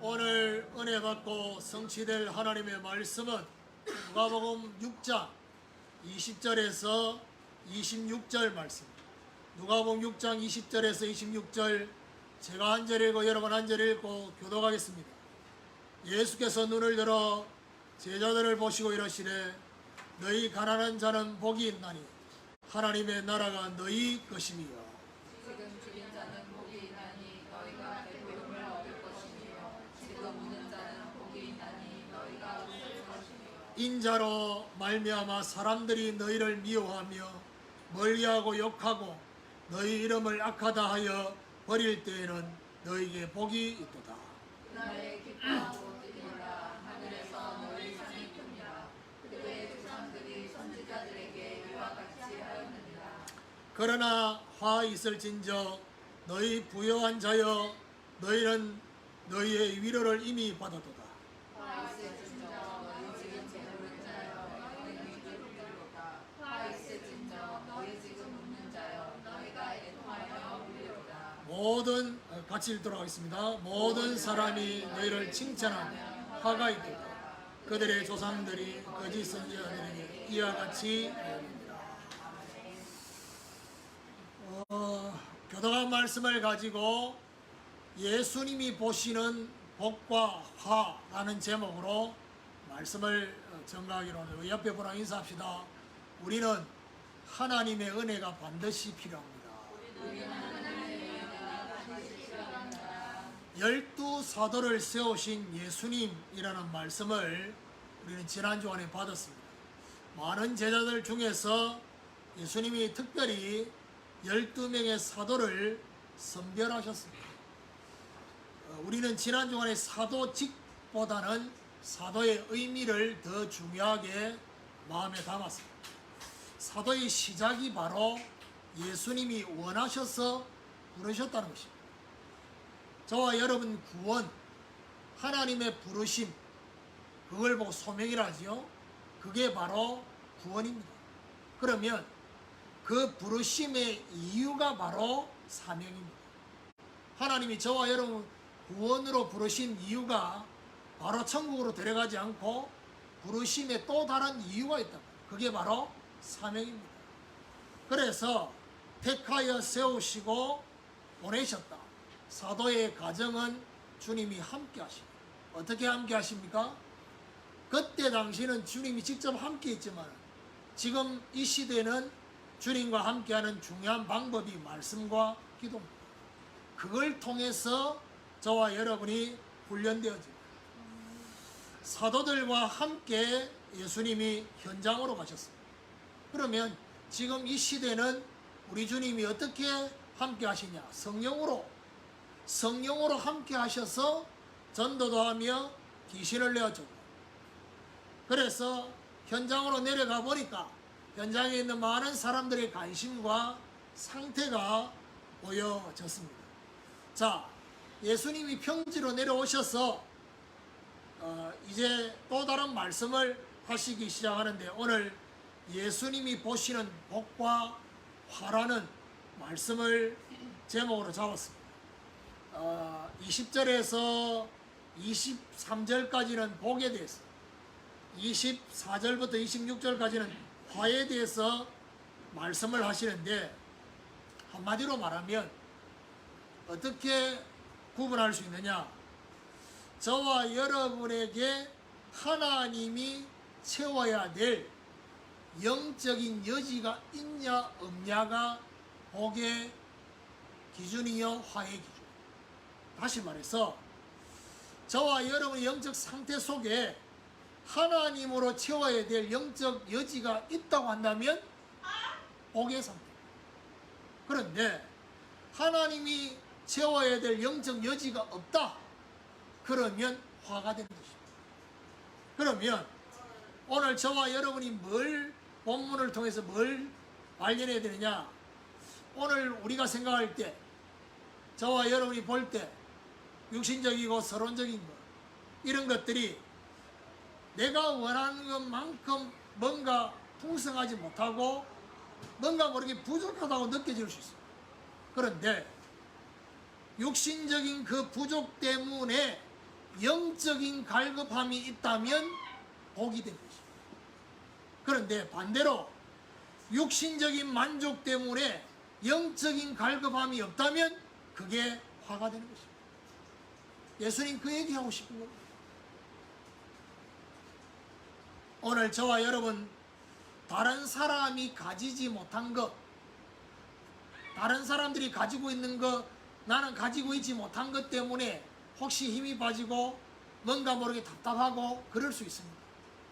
오늘 은혜 받고 성취될 하나님의 말씀은 누가복음 6장 20절에서 26절 말씀입니다. 누가복음 6장 20절에서 26절 제가 한 절 읽고 여러분 한 절 읽고 교독하겠습니다. 예수께서 눈을 들어 제자들을 보시고 이러시되 너희 가난한 자는 복이 있나니 하나님의 나라가 너희 것임이요. 지금 죽인 자는 복이 있나니 너희가 배부름을 얻을 것이며 지금 우는 자는 복이 있나니 너희가 웃을 것이며 인자로 말미암아 사람들이 너희를 미워하며 멀리하고 욕하고 너희 이름을 악하다 하여 버릴 때에는 너희에게 복이 있도다. 그날에 기뻐하고 뛰리라. 하늘에서 너희 상이 큽니다. 그들의 조상들이 선지자들에게 이와 같이 하였느니라. 그러나 화 있을진저 너희 부요한 자여 너희는 너희의 위로를 이미 받았도다. 화 있을진저 너희 지금 배부른 자여 너희는 배부르리로다. 화 있을진저 너희 지금 웃는 자여 너희가 애통하여 울리로다. 모든 같이 읽도록 하겠습니다. 모든 사람이 너희를 칭찬하며 화가 있도다. 그들의 조상들이 거짓 선지자들에게 이와 같이 하였느니라. 교독한 말씀을 가지고 예수님이 보시는 복과 화라는 제목으로 말씀을 전가하기로 하는데 옆에 분랑 인사합시다. 우리는 하나님의 은혜가 반드시 필요합니다. 12사도를 세우신 예수님이라는 말씀을 우리는 지난주간에 받았습니다. 많은 제자들 중에서 예수님이 특별히 12명의 사도를 선별하셨습니다. 우리는 지난주간에 사도직보다는 사도의 의미를 더 중요하게 마음에 담았습니다. 사도의 시작이 바로 예수님이 원하셔서 부르셨다는 것입니다. 저와 여러분 구원, 하나님의 부르심, 그걸 보고 소명이라 하지요. 그게 바로 구원입니다. 그러면 그 부르심의 이유가 바로 사명입니다. 하나님이 저와 여러분 구원으로 부르신 이유가 바로 천국으로 데려가지 않고 부르심에 또 다른 이유가 있다. 그게 바로 사명입니다. 그래서 택하여 세우시고 보내셨다. 사도의 가정은 주님이 함께 하십니다. 어떻게 함께 하십니까? 그때 당시는 주님이 직접 함께 했지만 지금 이 시대는 주님과 함께하는 중요한 방법이 말씀과 기도입니다. 그걸 통해서 저와 여러분이 훈련되어집니다. 사도들과 함께 예수님이 현장으로 가셨습니다. 그러면 지금 이 시대는 우리 주님이 어떻게 함께 하시냐? 성령으로 함께 하셔서 전도도 하며 귀신을 내어주고, 그래서 현장으로 내려가 보니까 현장에 있는 많은 사람들의 관심과 상태가 보여졌습니다. 자, 예수님이 평지로 내려오셔서 이제 또 다른 말씀을 하시기 시작하는데 오늘 예수님이 보시는 복과 화라는 말씀을 제목으로 잡았습니다. 20절에서 23절까지는 복에 대해서, 24절부터 26절까지는 화에 대해서 말씀을 하시는데, 한마디로 말하면 어떻게 구분할 수 있느냐? 저와 여러분에게 하나님이 채워야 될 영적인 여지가 있냐 없냐가 복의 기준이요 화의 기준. 다시 말해서 저와 여러분의 영적 상태 속에 하나님으로 채워야 될 영적 여지가 있다고 한다면 복의 상태. 그런데 하나님이 채워야 될 영적 여지가 없다. 그러면 화가 되는 것입니다. 그러면 오늘 저와 여러분이 본문을 통해서 뭘 발견해야 되느냐? 오늘 우리가 생각할 때, 저와 여러분이 볼 때 육신적이고 서론적인 것, 이런 것들이 내가 원하는 것만큼 뭔가 풍성하지 못하고 뭔가 모르게 부족하다고 느껴질 수 있어요. 그런데 육신적인 그 부족 때문에 영적인 갈급함이 있다면 복이 된 것입니다. 그런데 반대로 육신적인 만족 때문에 영적인 갈급함이 없다면 그게 화가 되는 것입니다. 예수님 그 얘기하고 싶은 겁니다. 오늘 저와 여러분, 다른 사람이 가지지 못한 것, 다른 사람들이 가지고 있는 것, 나는 가지고 있지 못한 것 때문에 혹시 힘이 빠지고 뭔가 모르게 답답하고 그럴 수 있습니다.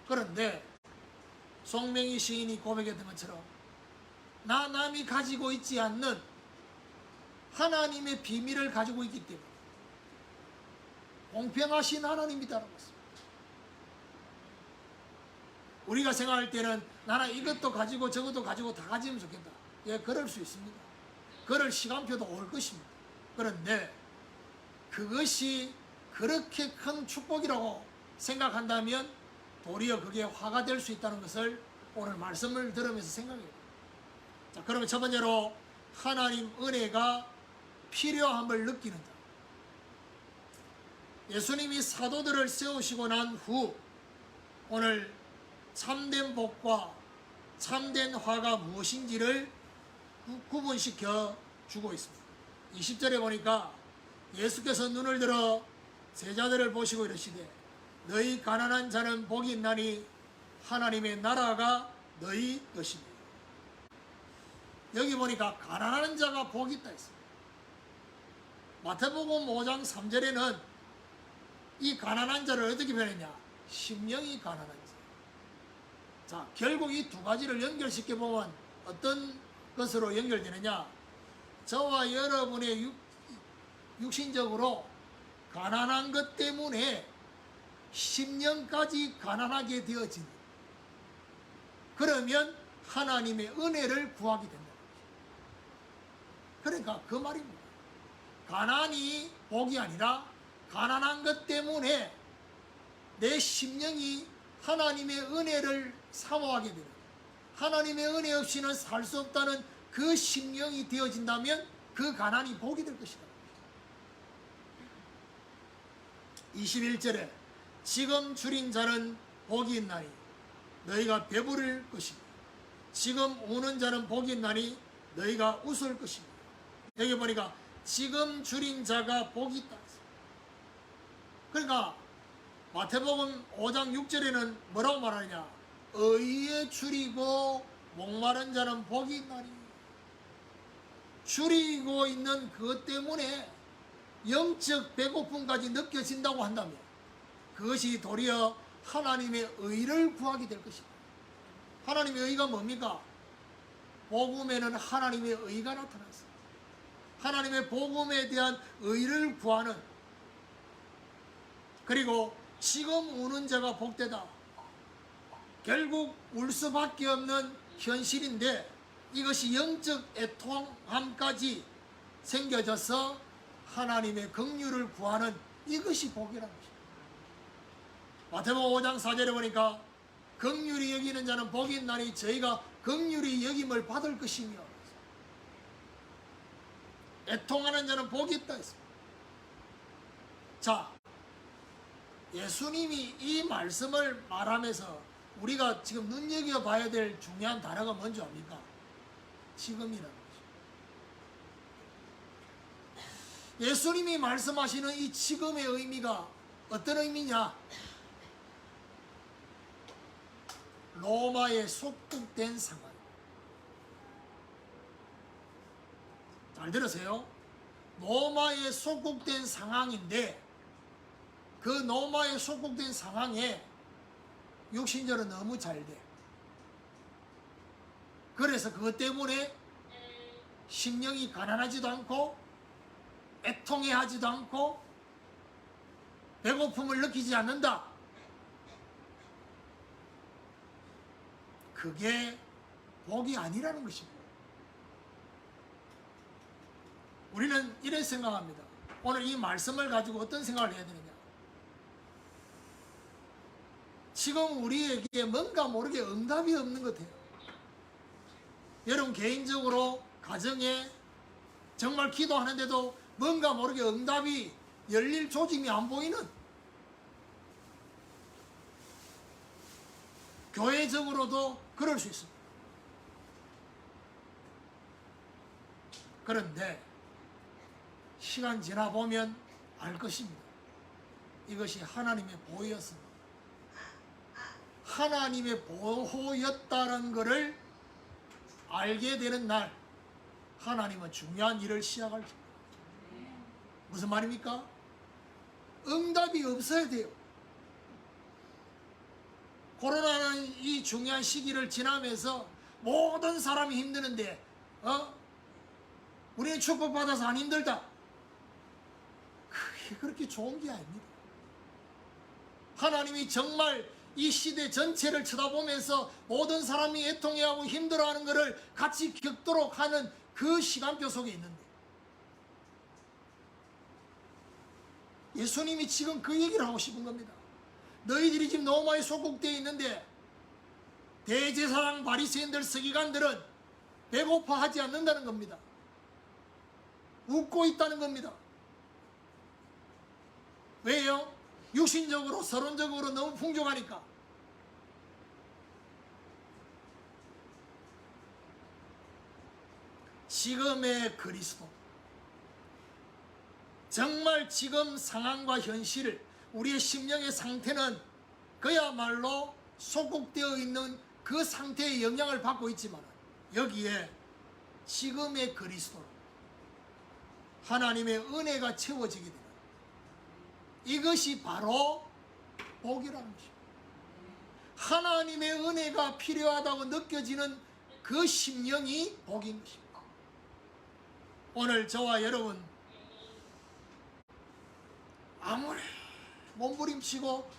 그런데 송명희 시인이 고백했던 것처럼 남이 가지고 있지 않는 하나님의 비밀을 가지고 있기 때문에 공평하신 하나님이다라고 했습니다. 우리가 생각할 때는 나는 이것도 가지고 저것도 가지고 다 가지면 좋겠다. 예, 그럴 수 있습니다. 그럴 시간표도 올 것입니다. 그런데 그것이 그렇게 큰 축복이라고 생각한다면 도리어 그게 화가 될 수 있다는 것을 오늘 말씀을 들으면서 생각해요. 자, 그러면 첫 번째로 하나님 은혜가 필요함을 느끼는 자. 예수님이 사도들을 세우시고 난 후 오늘 참된 복과 참된 화가 무엇인지를 구분시켜 주고 있습니다. 20절에 보니까 예수께서 눈을 들어 제자들을 보시고 이르시되 너희 가난한 자는 복이 있나니 하나님의 나라가 너희 것입니다. 여기 보니까 가난한 자가 복이 있다 했습니다. 마태복음 5장 3절에는 이 가난한 자를 어떻게 표현했냐? 심령이 가난한 자. 자, 결국 이 두 가지를 연결시켜 보면 어떤 것으로 연결되느냐? 저와 여러분의 육신적으로 가난한 것 때문에 심령까지 가난하게 되어지는, 그러면 하나님의 은혜를 구하게 된다. 그러니까 그 말입니다. 가난이 복이 아니라 가난한 것 때문에 내 심령이 하나님의 은혜를 사모하게 되는, 하나님의 은혜 없이는 살 수 없다는 그 심령이 되어진다면 그 가난이 복이 될 것이다. 21절에 지금 줄인 자는 복이 있나니 너희가 배부를 것이며 지금 우는 자는 복이 있나니 너희가 웃을 것이며. 여기 보니까 지금 줄인 자가 복이 있다. 그러니까 마태복음 5장 6절에는 뭐라고 말하느냐? 의에 줄이고 목마른 자는 복이 있나니. 줄이고 있는 그것 때문에 영적 배고픔까지 느껴진다고 한다면 그것이 도리어 하나님의 의를 구하게 될 것입니다. 하나님의 의가 뭡니까? 복음에는 하나님의 의가 나타났습니다. 하나님의 복음에 대한 의를 구하는, 그리고 지금 우는 자가 복되다. 결국 울 수밖에 없는 현실인데 이것이 영적 애통함까지 생겨져서 하나님의 긍휼을 구하는 이것이 복이라는 것입니다. 마태복음 5장 4절에 보니까 긍휼히 여기는 자는 복이 있나니 저희가 긍휼히 여김을 받을 것이며 애통하는 자는 복이 있다 했습니다. 자, 예수님이 이 말씀을 말하면서 우리가 지금 눈여겨봐야 될 중요한 단어가 뭔지 압니까? 지금이라는 것입니다. 예수님이 말씀하시는 이 지금의 의미가 어떤 의미냐? 로마에 속국된 상황. 잘 들으세요. 로마에 속국된 상황인데 그 로마에 속국된 상황에 육신적으로 너무 잘 돼. 그래서 그것 때문에 심령이 가난하지도 않고 애통해하지도 않고 배고픔을 느끼지 않는다. 그게 복이 아니라는 것입니다. 우리는 이렇게 생각합니다. 오늘 이 말씀을 가지고 어떤 생각을 해야 되느냐? 지금 우리에게 뭔가 모르게 응답이 없는 것 같아요. 여러분 개인적으로 가정에 정말 기도하는데도 뭔가 모르게 응답이 열릴 조짐이 안 보이는, 교회적으로도 그럴 수 있습니다. 그런데 시간 지나 보면 알 것입니다. 이것이 하나님의 보호였습니다. 하나님의 보호였다는 것을 알게 되는 날 하나님은 중요한 일을 시작할 것입니다. 무슨 말입니까? 응답이 없어야 돼요. 코로나는 이 중요한 시기를 지나면서 모든 사람이 힘드는데 우리는 축복받아서 안 힘들다. 그게 그렇게 좋은 게 아닙니다. 하나님이 정말 이 시대 전체를 쳐다보면서 모든 사람이 애통해하고 힘들어하는 것을 같이 겪도록 하는 그 시간표 속에 있는데 예수님이 지금 그 얘기를 하고 싶은 겁니다. 너희들이 지금 너무 많이 소극되어 있는데 대제사장 바리새인들 서기관들은 배고파하지 않는다는 겁니다. 웃고 있다는 겁니다. 왜요? 육신적으로 서론적으로 너무 풍족하니까. 지금의 그리스도, 정말 지금 상황과 현실을, 우리의 심령의 상태는 그야말로 소극되어 있는 그 상태의 영향을 받고 있지만 여기에 지금의 그리스도, 하나님의 은혜가 채워지게 되는 이것이 바로 복이라는 것입니다. 하나님의 은혜가 필요하다고 느껴지는 그 심령이 복인 것입니다. 오늘 저와 여러분 아무리 몸부림치고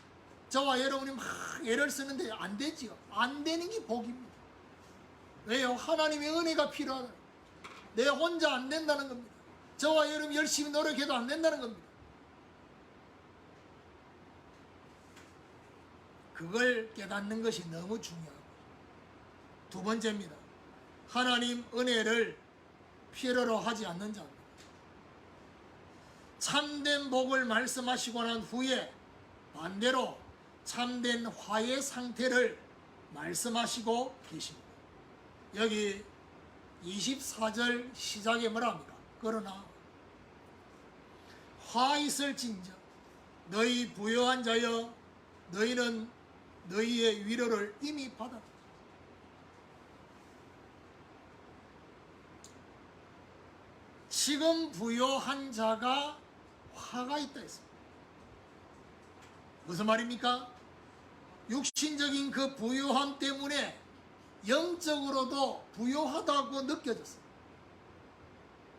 저와 여러분이 막 애를 쓰는데 안 되지요. 안 되는 게 복입니다. 왜요? 하나님의 은혜가 필요하다. 내 혼자 안 된다는 겁니다. 저와 여러분 열심히 노력해도 안 된다는 겁니다. 그걸 깨닫는 것이 너무 중요하고, 두 번째입니다. 하나님 은혜를 필요로 하지 않는 자입니다. 참된 복을 말씀하시고 난 후에 반대로 참된 화의 상태를 말씀하시고 계십니다. 여기 24절 시작에 뭐라 합니까? 그러나 화 있을진저 너희 부요한 자여 너희는 너희의 위로를 이미 받았다. 지금 부요한 자가 화가 있다 했습니다. 무슨 말입니까? 육신적인 그 부요함 때문에 영적으로도 부요하다고 느껴졌어요.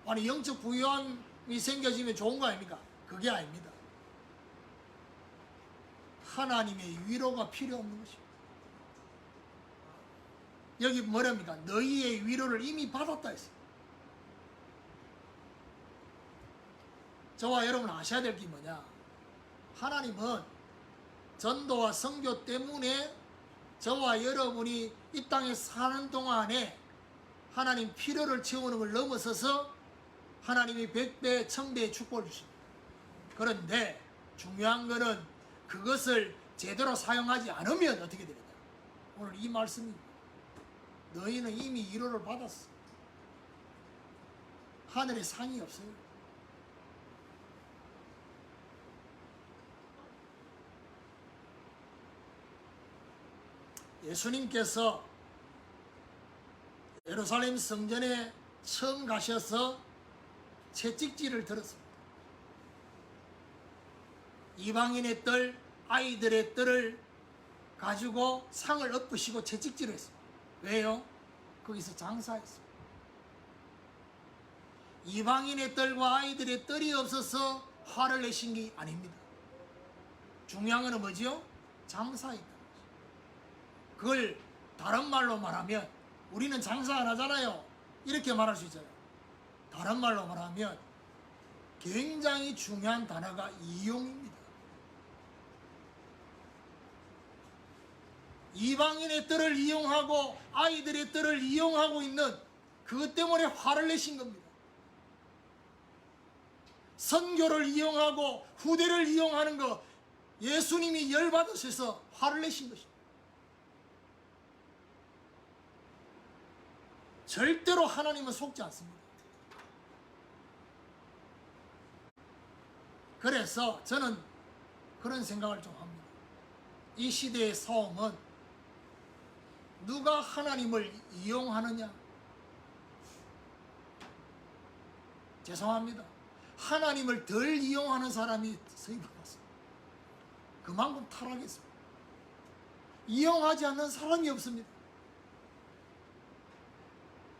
아니 영적 부요함이 생겨지면 좋은 거 아닙니까? 그게 아닙니다. 하나님의 위로가 필요 없는 것입니다. 여기 뭐랍니까? 너희의 위로를 이미 받았다 했어요. 저와 여러분 아셔야 될 게 뭐냐? 하나님은 전도와 선교 때문에 저와 여러분이 이 땅에 사는 동안에 하나님 필요를 채우는 걸 넘어서서 하나님이 100배, 1000배의 축복을 주십니다. 그런데 중요한 것은 그것을 제대로 사용하지 않으면 어떻게 되느냐? 오늘 이 말씀입니다. 너희는 이미 위로를 받았어. 하늘에 상이 없어요. 예수님께서 예루살렘 성전에 처음 가셔서 채찍질을 들었습니다. 이방인의 뜰, 아이들의 뜰을 가지고 상을 엎으시고 채찍질을 했습니다. 왜요? 거기서 장사했습니다. 이방인의 뜰과 아이들의 뜰이 없어서 화를 내신 게 아닙니다. 중요한 건 뭐지요? 장사했다. 그걸 다른 말로 말하면 우리는 장사 안 하잖아요. 이렇게 말할 수 있잖아요. 다른 말로 말하면 굉장히 중요한 단어가 이용입니다. 이방인의 뜰을 이용하고 아이들의 뜰을 이용하고 있는 그것 때문에 화를 내신 겁니다. 선교를 이용하고 후대를 이용하는 거 예수님이 열받으셔서 화를 내신 것입니다. 절대로 하나님은 속지 않습니다. 그래서 저는 그런 생각을 좀 합니다. 이 시대의 싸움은 누가 하나님을 이용하느냐? 죄송합니다. 하나님을 덜 이용하는 사람이 서입받았습니다. 그만큼 타락했습니다. 이용하지 않는 사람이 없습니다.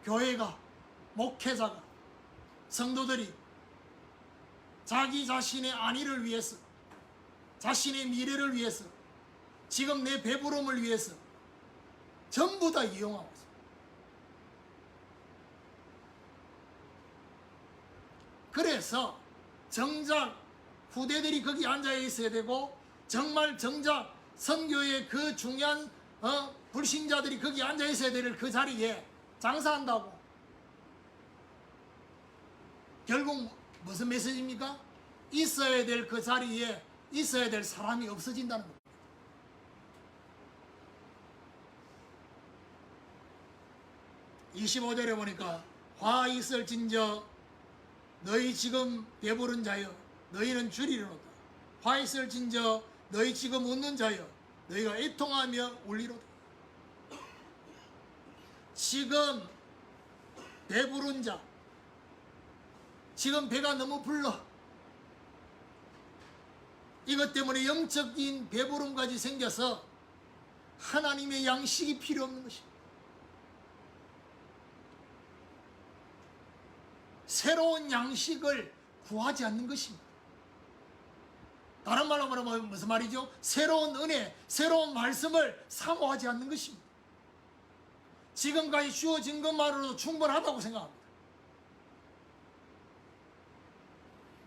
교회가, 목회자가, 성도들이 자기 자신의 안위를 위해서, 자신의 미래를 위해서, 지금 내 배부름을 위해서 전부 다 이용하고 있습니다. 그래서 정작 후대들이 거기 앉아 있어야 되고, 정작 선교의 그 중요한 불신자들이 거기 앉아 있어야 될 그 자리에 장사한다고. 결국 무슨 메시지입니까? 있어야 될 그 자리에 있어야 될 사람이 없어진다는 겁니다. (25절에) 보니까 화 있을진저 너희 지금 배부른 자여 너희는 주리로다. 화 있을진저 너희 지금 웃는 자여 너희가 애통하며 울리로다. 지금 배부른 자, 지금 배가 너무 불러, 이것 때문에 영적인 배부름까지 생겨서 하나님의 양식이 필요 없는 것입니다. 새로운 양식을 구하지 않는 것입니다. 다른 말로 말하면 무슨 말이죠? 새로운 은혜, 새로운 말씀을 사모하지 않는 것입니다. 지금까지 주어진 것만으로도 충분하다고 생각합니다.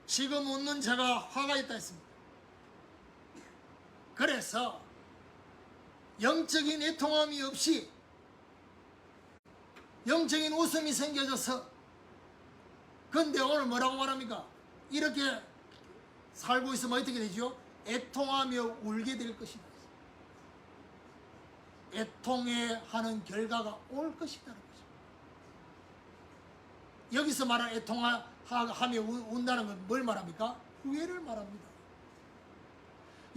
지금 웃는 자가 화가 있다 했습니다. 그래서 영적인 애통함이 없이 영적인 웃음이 생겨져서, 근데 오늘 뭐라고 말합니까? 이렇게 살고 있으면 어떻게 되죠? 애통하며 울게 될 것이다. 애통해 하는 결과가 올 것이라는 거죠. 여기서 말하는 애통하며 운다는 건 뭘 말합니까? 후회를 말합니다.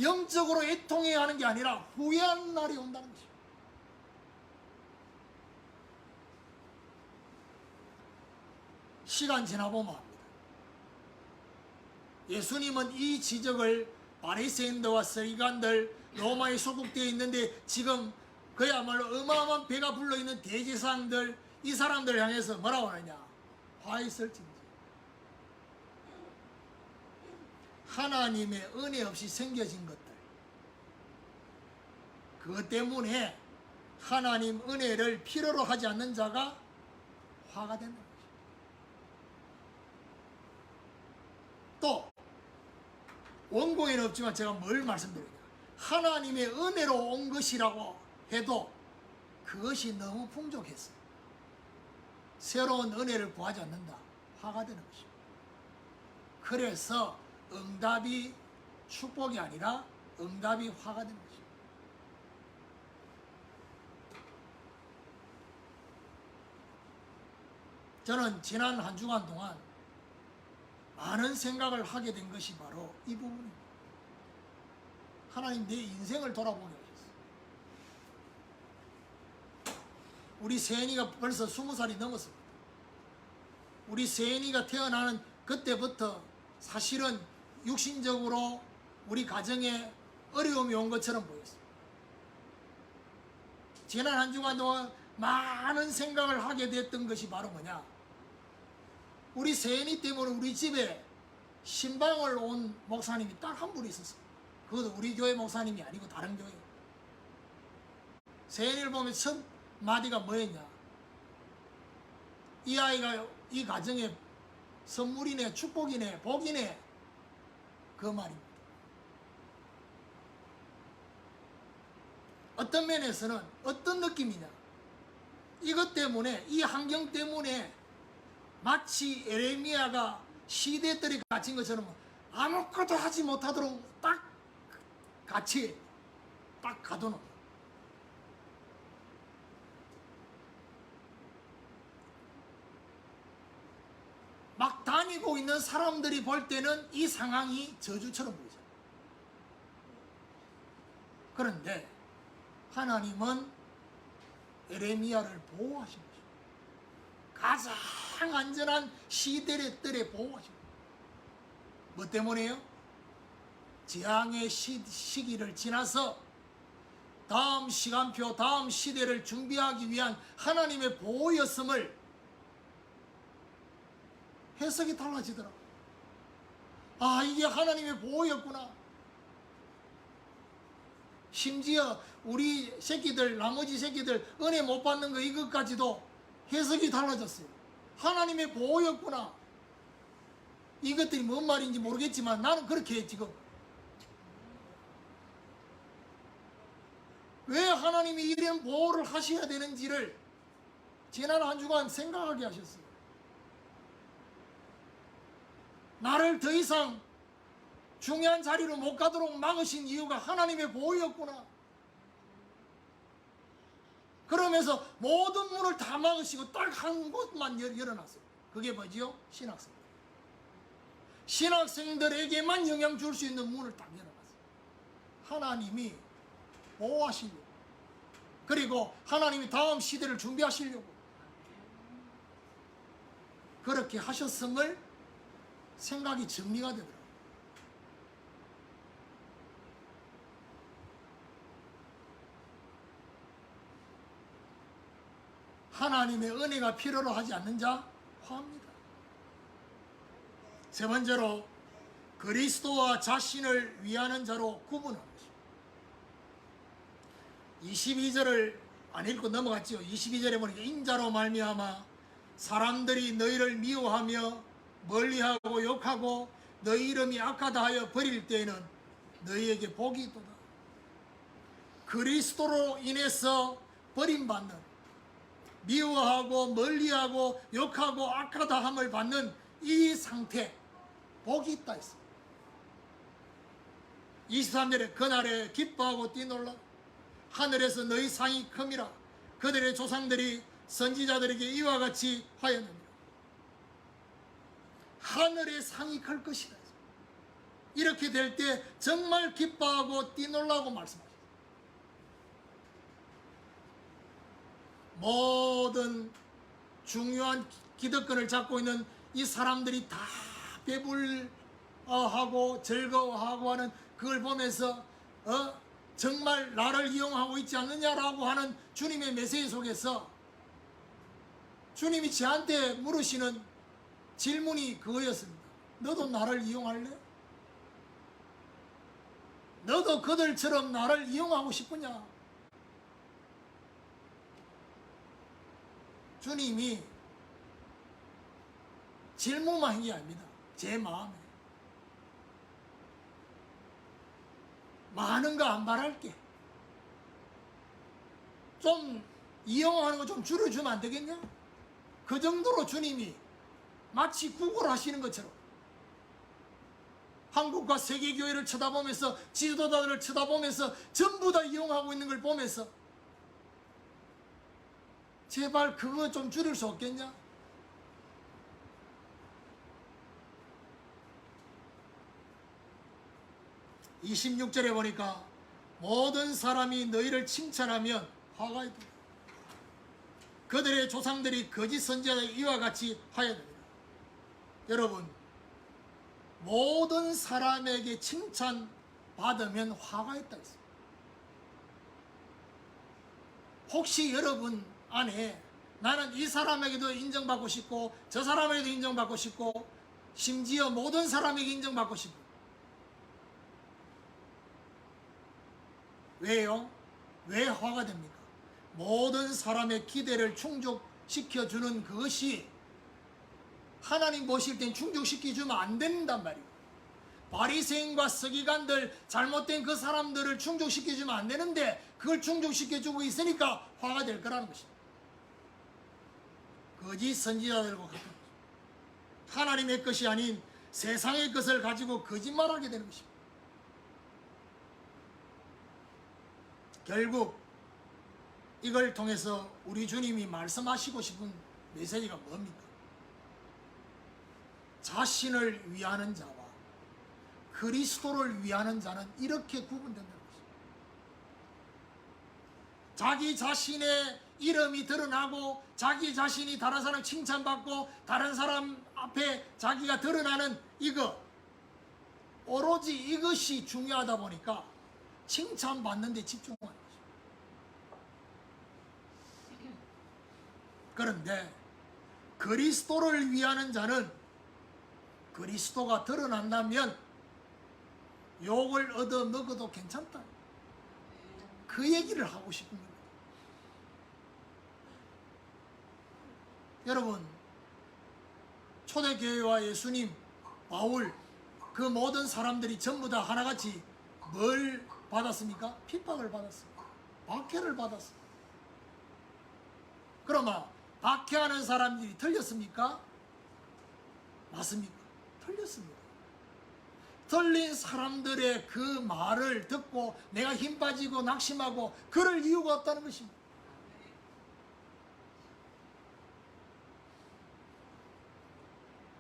영적으로 애통해야 하는 게 아니라 후회하는 날이 온다는 것이죠. 시간 지나보면 합니다. 예수님은 이 지적을 바리새인들과 서기관들, 로마에 소속되어 있는데 지금 그야말로 어마어마한 배가 불러있는 대제사장들, 이 사람들 향해서 뭐라고 하느냐? 화 있을진지. 하나님의 은혜 없이 생겨진 것들, 그것 때문에 하나님 은혜를 필요로 하지 않는 자가 화가 된다. 또 원고에는 없지만 제가 뭘 말씀드립니까? 하나님의 은혜로 온 것이라고 해도 그것이 너무 풍족했어요. 새로운 은혜를 구하지 않는다. 화가 되는 것입니다. 그래서 응답이 축복이 아니라 응답이 화가 되는 것입니다. 저는 지난 한 주간 동안 많은 생각을 하게 된 것이 바로 이 부분입니다. 하나님 내 인생을 돌아보게 하셨어요. 우리 세연이가 벌써 20살이 넘었습니다. 우리 세연이가 태어나는 그때부터 사실은 육신적으로 우리 가정에 어려움이 온 것처럼 보였어요. 지난 한 주간 동안 많은 생각을 하게 됐던 것이 바로 뭐냐? 우리 세연이 때문에 우리 집에 신방을 온 목사님이 딱 한 분 있었어요. 그것도 우리 교회 목사님이 아니고 다른 교회. 세연이를 보면 첫 마디가 뭐였냐? 이 아이가 이 가정에 선물이네, 축복이네, 복이네, 그 말입니다. 어떤 면에서는 어떤 느낌이냐? 이것 때문에, 이 환경 때문에 마치 에레미야가 시대들이 갇힌 것처럼 아무것도 하지 못하도록 딱 같이 딱 가둬놓은. 있는 사람들이 볼 때는 이 상황이 저주처럼 보이죠. 그런데 하나님은 에레미야를 보호하신 거죠. 가장 안전한 시대의 뜰에 보호하신 거죠. 뭐 때문에요? 재앙의 시기를 지나서 다음 시간표, 다음 시대를 준비하기 위한 하나님의 보호였음을 해석이 달라지더라고요. 아, 이게 하나님의 보호였구나. 심지어 우리 새끼들, 나머지 새끼들 은혜 못 받는 거 이것까지도 해석이 달라졌어요. 하나님의 보호였구나. 이것들이 뭔 말인지 모르겠지만 나는 그렇게 지금 왜 하나님이 이런 보호를 하셔야 되는지를 지난 한 주간 생각하게 하셨어요. 나를 더 이상 중요한 자리로 못 가도록 막으신 이유가 하나님의 보호였구나. 그러면서 모든 문을 다 막으시고 딱 한 곳만 열어놨어요. 그게 뭐지요? 신학생들. 신학생들에게만 영향 줄 수 있는 문을 딱 열어놨어요. 하나님이 보호하시려고, 그리고 하나님이 다음 시대를 준비하시려고 그렇게 하셨음을 생각이 정리가 되더라고요. 하나님의 은혜가 필요로 하지 않는 자 화합니다. 세 번째로 그리스도와 자신을 위하는 자로 구분하는 것입니다. 22절을 안 읽고 넘어갔죠. 22절에 보니까 인자로 말미암아 사람들이 너희를 미워하며 멀리하고 욕하고 너희 이름이 악하다 하여 버릴 때에는 너희에게 복이 있도다. 그리스도로 인해서 버림받는, 미워하고 멀리하고 욕하고 악하다 함을 받는 이 상태, 복이 있다 했습니다. 23절에 그날에 기뻐하고 뛰놀라 하늘에서 너희 상이 큼이라 그들의 조상들이 선지자들에게 이와 같이 하였느니라. 하늘의 상이 클 것이다. 이렇게 될 때 정말 기뻐하고 뛰놀라고 말씀하셨습니다. 모든 중요한 기득권을 잡고 있는 이 사람들이 다 배불러하고 즐거워하고 하는 그걸 보면서 정말 나를 이용하고 있지 않느냐라고 하는 주님의 메시지 속에서 주님이 저한테 물으시는 질문이 그거였습니다. 너도 나를 이용할래? 너도 그들처럼 나를 이용하고 싶으냐? 주님이 질문만 한 게 아닙니다. 제 마음에 많은 거 안 바랄게. 좀 이용하는 거 좀 줄여주면 안 되겠냐? 그 정도로 주님이 마치 구걸하시는 것처럼 한국과 세계교회를 쳐다보면서 지도자들을 쳐다보면서 전부 다 이용하고 있는 걸 보면서 제발 그거 좀 줄일 수 없겠냐? (26절에) 보니까 모든 사람이 너희를 칭찬하면 화가 있다. 그들의 조상들이 거짓 선지자들에게 이와 같이 하였느니라. 여러분, 모든 사람에게 칭찬 받으면 화가 있다 했습니다. 혹시 여러분 안에 나는 이 사람에게도 인정받고 싶고 저 사람에게도 인정받고 싶고 심지어 모든 사람에게 인정받고 싶고, 왜요? 왜 화가 됩니까? 모든 사람의 기대를 충족시켜주는 그것이 하나님 보실 땐 충족시켜주면 안 된단 말이에요. 바리새인과 서기관들, 잘못된 그 사람들을 충족시켜주면 안 되는데 그걸 충족시켜주고 있으니까 화가 될 거라는 것입니다. 거짓 선지자들과 같은 것입니다. 하나님의 것이 아닌 세상의 것을 가지고 거짓말하게 되는 것입니다. 결국 이걸 통해서 우리 주님이 말씀하시고 싶은 메시지가 뭡니까? 자신을 위하는 자와 그리스도를 위하는 자는 이렇게 구분된다는 것입니다. 자기 자신의 이름이 드러나고 자기 자신이 다른 사람 칭찬받고 다른 사람 앞에 자기가 드러나는 이거, 오로지 이것이 중요하다 보니까 칭찬받는 데 집중하는 것입니다. 그런데 그리스도를 위하는 자는 그리스도가 드러난다면 욕을 얻어 먹어도 괜찮다, 그 얘기를 하고 싶은 겁니다. 여러분, 초대교회와 예수님, 바울, 그 모든 사람들이 전부 다 하나같이 뭘 받았습니까? 핍박을 받았습니다. 박해를 받았습니다. 그러나 박해하는 사람들이 틀렸습니까? 맞습니까? 틀렸습니다. 틀린 사람들의 그 말을 듣고 내가 힘 빠지고 낙심하고 그럴 이유가 없다는 것입니다.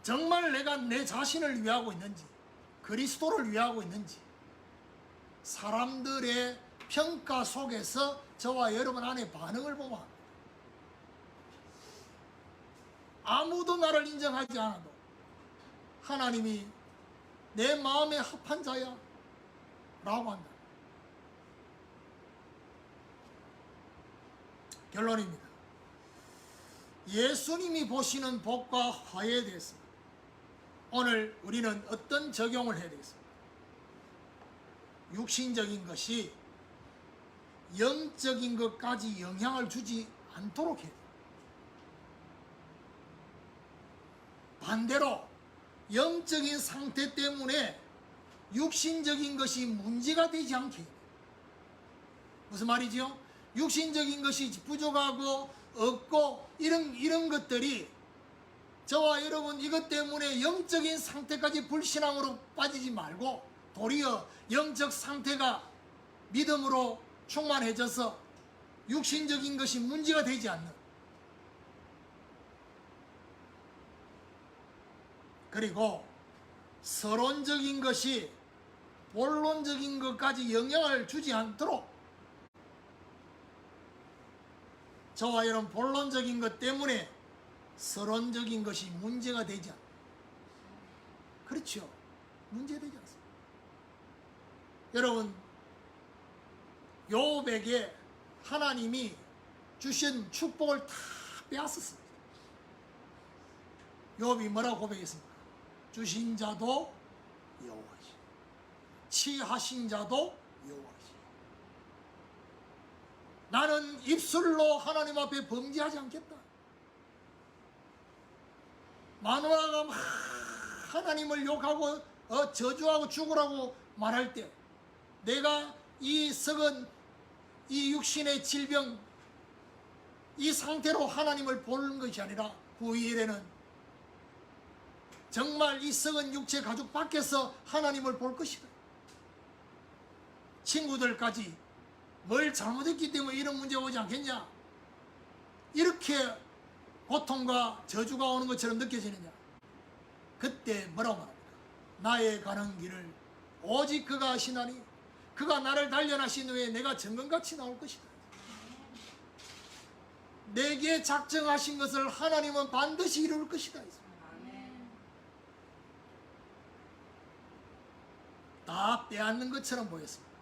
정말 내가 내 자신을 위하고 있는지 그리스도를 위하고 있는지 사람들의 평가 속에서 저와 여러분 안에 반응을 보면 합니다. 아무도 나를 인정하지 않아도 하나님이 내 마음에 합한 자야 라고 한다. 결론입니다. 예수님이 보시는 복과 화해에 대해서 오늘 우리는 어떤 적용을 해야 되겠습니까? 육신적인 것이 영적인 것까지 영향을 주지 않도록 해야 돼요. 반대로 영적인 상태 때문에 육신적인 것이 문제가 되지 않게 해야 돼요. 무슨 말이죠? 육신적인 것이 부족하고 없고 이런 것들이 저와 여러분 이것 때문에 영적인 상태까지 불신앙으로 빠지지 말고 도리어 영적 상태가 믿음으로 충만해져서 육신적인 것이 문제가 되지 않는, 그리고 서론적인 것이 본론적인 것까지 영향을 주지 않도록 저와 여러분 본론적인 것 때문에 서론적인 것이 문제가 되지 않습니다. 그렇죠. 문제되지 않습니다. 여러분, 욥에게 하나님이 주신 축복을 다 빼앗았습니다. 욥이 뭐라고 고백했습니까? 주신 자도 여호와시, 취하신 자도 여호와시. 나는 입술로 하나님 앞에 범죄하지 않겠다. 마누라가 막 하나님을 욕하고 저주하고 죽으라고 말할 때 내가 이 썩은 이 육신의 질병 이 상태로 하나님을 보는 것이 아니라 후일에는 정말 이 썩은 육체 가죽 밖에서 하나님을 볼 것이다. 친구들까지 뭘 잘못했기 때문에 이런 문제가 오지 않겠냐, 이렇게 고통과 저주가 오는 것처럼 느껴지느냐. 그때 뭐라고 말합니까? 나의 가는 길을 오직 그가 하시나니 그가 나를 단련하신 후에 내가 정금같이 나올 것이다. 내게 작정하신 것을 하나님은 반드시 이룰 것이다. 다 빼앗는 것처럼 보였습니다.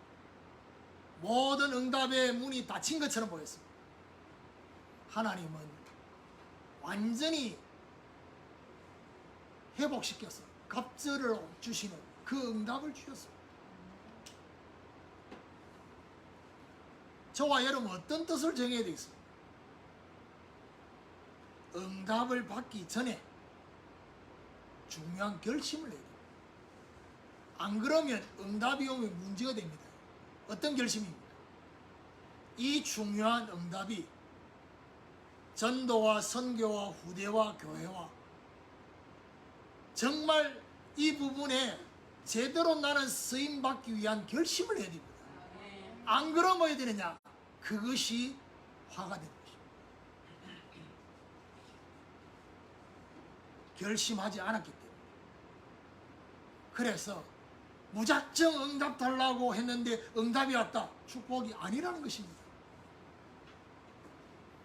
모든 응답의 문이 닫힌 것처럼 보였습니다. 하나님은 완전히 회복시켜서 갑절을 주시는 그 응답을 주셨습니다. 저와 여러분 어떤 뜻을 정해야 되겠습니까? 응답을 받기 전에 중요한 결심을 해야 됩니다. 안 그러면 응답이 오면 문제가 됩니다. 어떤 결심입니까? 이 중요한 응답이 전도와 선교와 후대와 교회와 정말 이 부분에 제대로 나는 쓰임받기 위한 결심을 해야 됩니다. 안 그러면 뭐 해야 되느냐? 그것이 화가 되는 것입니다. 결심하지 않았기 때문에. 그래서 무작정 응답 달라고 했는데 응답이 왔다. 축복이 아니라는 것입니다.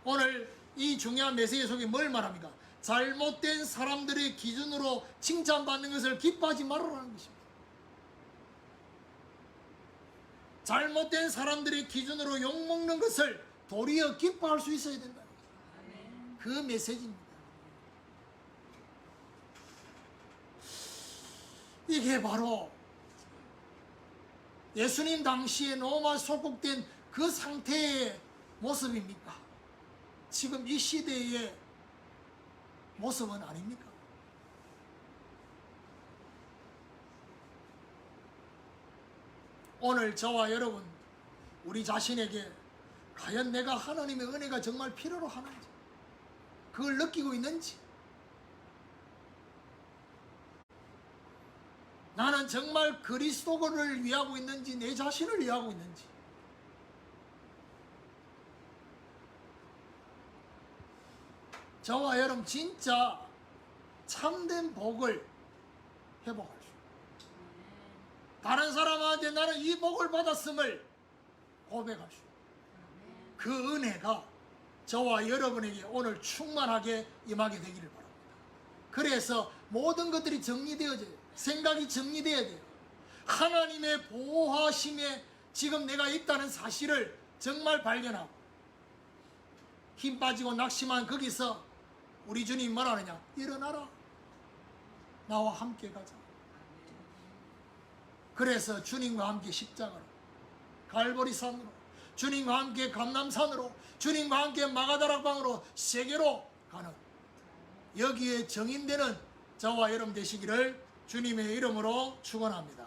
오늘 이 중요한 메시지 속에 뭘 말합니까? 잘못된 사람들의 기준으로 칭찬받는 것을 기뻐하지 말아라는 것입니다. 잘못된 사람들의 기준으로 욕먹는 것을 도리어 기뻐할 수 있어야 된다. 그 메시지입니다. 이게 바로 예수님 당시에 너무 소곡된 그 상태의 모습입니까? 지금 이 시대의 모습은 아닙니까? 오늘 저와 여러분, 우리 자신에게 과연 내가 하나님의 은혜가 정말 필요로 하는지, 그걸 느끼고 있는지, 나는 정말 그리스도를 위하고 있는지, 내 자신을 위하고 있는지, 저와 여러분 진짜 참된 복을 회복할 수, 다른 사람한테 나는 이 복을 받았음을 고백할 수, 그 은혜가 저와 여러분에게 오늘 충만하게 임하게 되기를 바랍니다. 그래서 모든 것들이 정리되어져요. 생각이 정리되어야 돼요. 하나님의 보호하심에 지금 내가 있다는 사실을 정말 발견하고, 힘 빠지고 낙심한 거기서 우리 주님 뭐라 하느냐? 일어나라, 나와 함께 가자. 그래서 주님과 함께 십자가로, 갈보리산으로, 주님과 함께 감람산으로, 주님과 함께 마가다락방으로, 세계로 가는, 여기에 정인되는 저와 여러분 되시기를 주님의 이름으로 축원합니다.